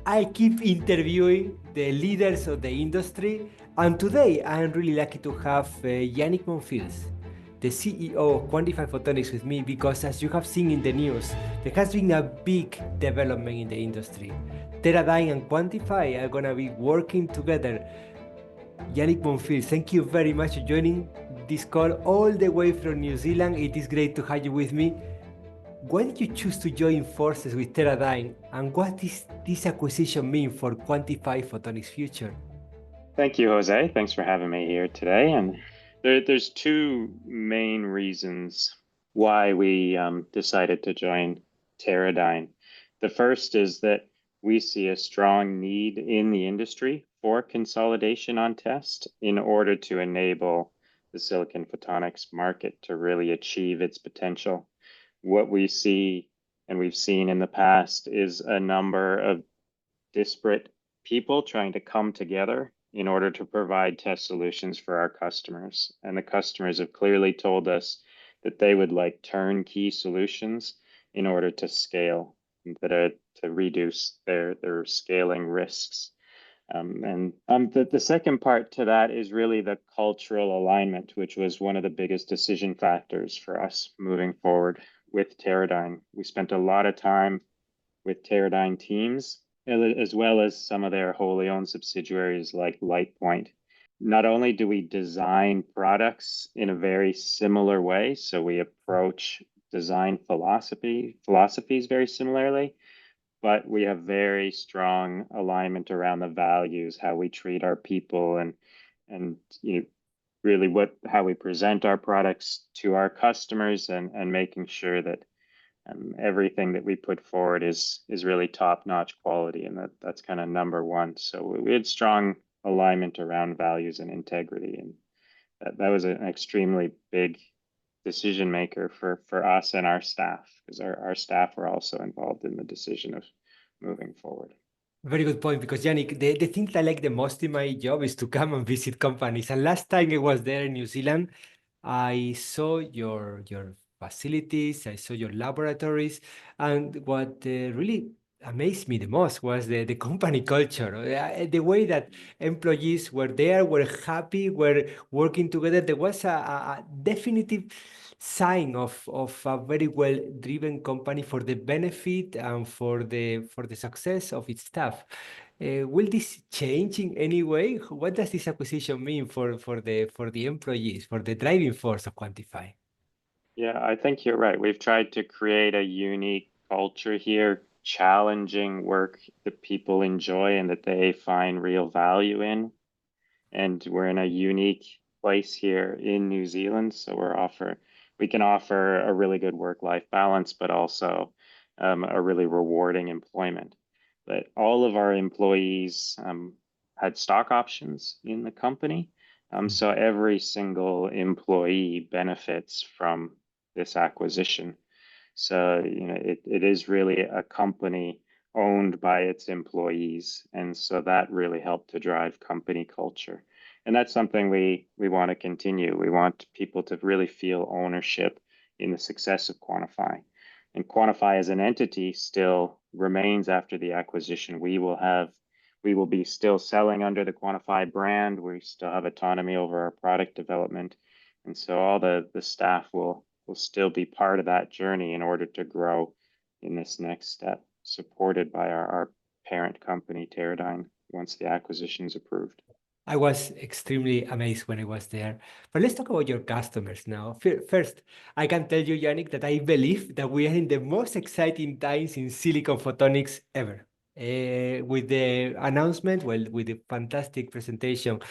I keep interviewing the leaders of the industry, and today I am really lucky to have Iannick Monfils, the CEO of Quantifi Photonics, with me because, as you have seen in the news, there has been a big development in the industry. Teradyne and Quantifi are going to be working together. Iannick Monfils, thank you very much for joining this call all the way from New Zealand. It is great to have you with me. Why did you choose to join forces with Teradyne, and what does this acquisition mean for Quantifi Photonics' future? Thank you, Jose. Thanks for having me here today. And there's two main reasons why we decided to join Teradyne. The first is that we see a strong need in the industry for consolidation on test in order to enable the silicon photonics market to really achieve its potential. What we see and we've seen in the past is a number of disparate people trying to come together in order to provide test solutions for our customers. And the customers have clearly told us that they would like turnkey solutions in order to scale, to reduce their scaling risks. The second part to that is really the cultural alignment, which was one of the biggest decision factors for us moving forward with Teradyne. We spent a lot of time with Teradyne teams, as well as some of their wholly owned subsidiaries like LightPoint. Not only do we design products in a very similar way, so we approach design philosophies very similarly, but we have very strong alignment around the values, how we treat our people, and really how we present our products to our customers, and making sure that everything that we put forward is really top-notch quality, and that's kind of number one. So we had strong alignment around values and integrity, and that was an extremely big decision maker for us and our staff, because our staff were also involved in the decision of moving forward. Very good point, because Yannick, the thing I like the most in my job is to come and visit companies. And last time I was there in New Zealand, I saw your facilities, I saw your laboratories, and what really amazed me the most was the company culture, the way that employees were there, were happy, were working together. There was a definitive sign of a very well-driven company for the benefit and for the success of its staff. Will this change in any way? What does this acquisition mean for the employees, for the driving force of Quantifi? Yeah, I think you're right. We've tried to create a unique culture here, challenging work that people enjoy and that they find real value in. And we're in a unique place here in New Zealand, so we can offer a really good work-life balance, but also a really rewarding employment. But all of our employees had stock options in the company, so every single employee benefits from this acquisition. So it is really a company owned by its employees, and so that really helped to drive company culture. And that's something we want to continue. We want people to really feel ownership in the success of Quantifi. And Quantifi as an entity still remains after the acquisition. We will be still selling under the Quantifi brand. We still have autonomy over our product development. And so all the staff will still be part of that journey in order to grow in this next step, supported by our parent company, Teradyne, once the acquisition is approved. I was extremely amazed when I was there. But let's talk about your customers now. First, I can tell you, Yannick, that I believe that we are in the most exciting times in silicon photonics ever. With the announcement, with the fantastic presentation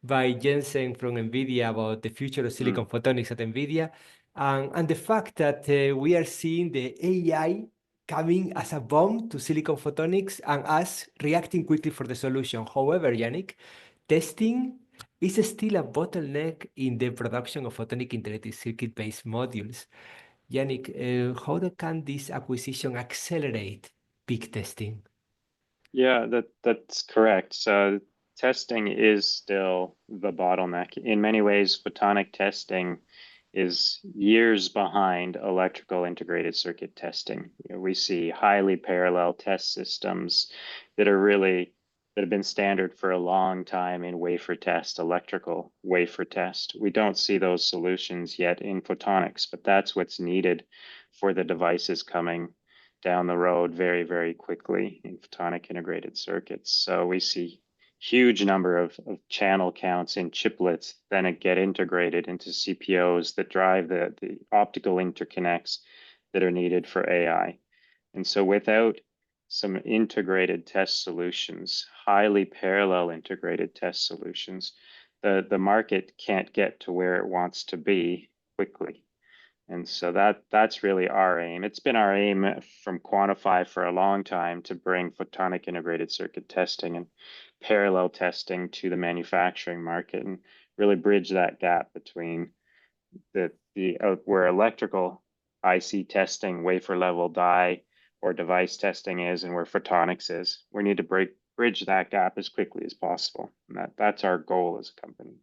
by Jensen from NVIDIA about the future of silicon photonics at NVIDIA, and the fact that we are seeing the AI coming as a bomb to silicon photonics and us reacting quickly for the solution. However, Yannick, testing is still a bottleneck in the production of photonic integrated circuit-based modules. Yannick, how can this acquisition accelerate peak testing? Yeah, that's correct. So testing is still the bottleneck. In many ways, photonic testing is years behind electrical integrated circuit testing. We see highly parallel test systems that have been standard for a long time in wafer test, electrical wafer test. We don't see those solutions yet in photonics, but that's what's needed for the devices coming down the road very, very quickly in photonic integrated circuits. So we see huge number of channel counts in chiplets then get integrated into CPOs that drive the optical interconnects that are needed for AI. And so without some integrated test solutions, highly parallel integrated test solutions, the market can't get to where it wants to be quickly. And so that's really our aim. It's been our aim from Quantifi for a long time to bring photonic integrated circuit testing and parallel testing to the manufacturing market and really bridge that gap between where electrical IC testing, wafer level die, or device testing is and where photonics is. We need to bridge that gap as quickly as possible. And that's our goal as a company.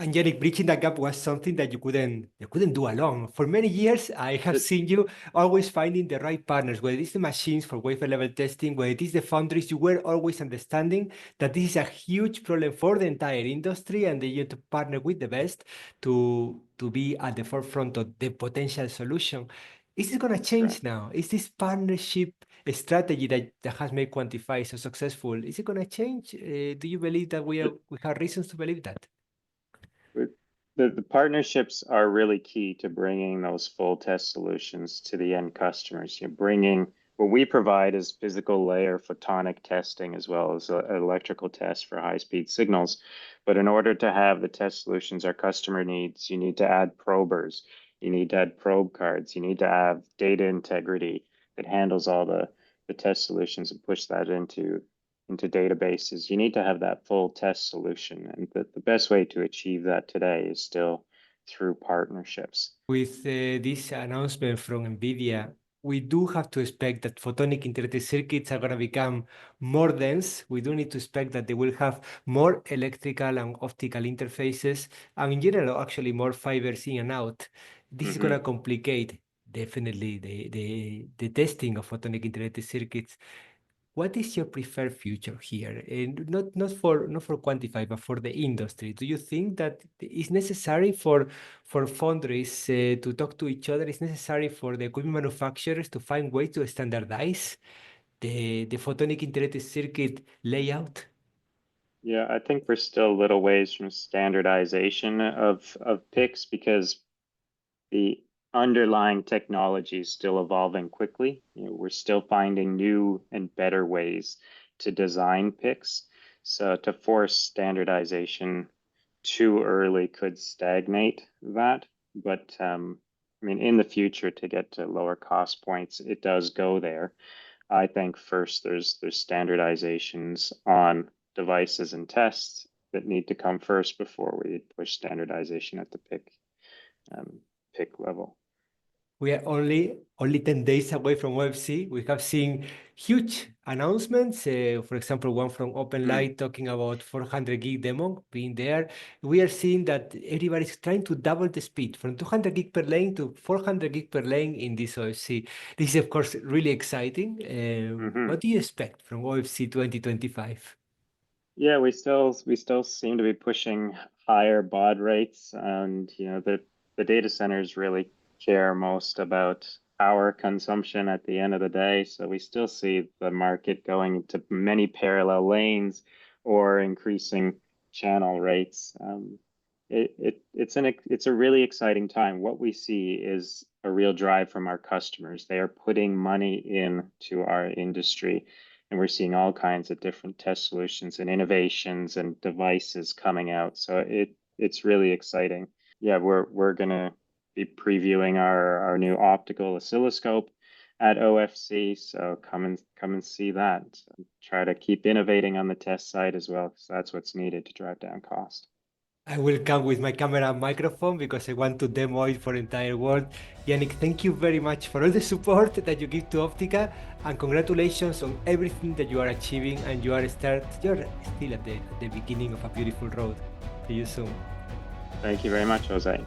And Iannick, bridging that gap was something that you couldn't do alone. For many years, I have seen you always finding the right partners, whether it's the machines for wafer level testing, whether it is the foundries, you were always understanding that this is a huge problem for the entire industry and that you have to partner with the best to be at the forefront of the potential solution. Is it going to change now? Is this partnership strategy that has made Quantifi so successful, is it going to change? Do you believe that we have reasons to believe that? The partnerships are really key to bringing those full test solutions to the end customers. You're bringing what we provide is physical layer photonic testing as well as electrical tests for high-speed signals. But in order to have the test solutions our customer needs, you need to add probers, you need to add probe cards, you need to have data integrity that handles all the test solutions and push that into databases. You need to have that full test solution. And the best way to achieve that today is still through partnerships. With this announcement from NVIDIA, we do have to expect that photonic integrated circuits are going to become more dense. We do need to expect that they will have more electrical and optical interfaces, and in general, actually more fibers in and out. This is going to complicate definitely the testing of photonic integrated circuits. What is your preferred future here? And not for Quantifi, but for the industry. Do you think that it's necessary for foundries to talk to each other? It's necessary for the equipment manufacturers to find ways to standardize the photonic integrated circuit layout? Yeah, I think we're still a little ways from standardization of PICs because the underlying technology is still evolving quickly. We're still finding new and better ways to design PICs. So to force standardization too early could stagnate that. But I mean, in the future, to get to lower cost points, it does go there. I think first there's standardizations on devices and tests that need to come first before we push standardization at the PIC level. We are only 10 days away from OFC. We have seen huge announcements. For example, one from OpenLight talking about 400 gig demo being there. We are seeing that everybody's trying to double the speed from 200 gig per lane to 400 gig per lane in this OFC. This is, of course, really exciting. What do you expect from OFC 2025? Yeah, we still seem to be pushing higher baud rates, and the data centers really care most about power consumption at the end of the day. So we still see the market going to many parallel lanes or increasing channel rates. It's a really exciting time. What we see is a real drive from our customers. They are putting money into our industry, and we're seeing all kinds of different test solutions and innovations and devices coming out. So it's really exciting. Yeah, we're gonna be previewing our new optical oscilloscope at OFC. So come and see that. So try to keep innovating on the test side as well, because that's what's needed to drive down cost. I will come with my camera and microphone because I want to demo it for the entire world. Iannick, thank you very much for all the support that you give to Optica, and congratulations on everything that you are achieving, and you're still at the beginning of a beautiful road. See you soon. Thank you very much, Jose.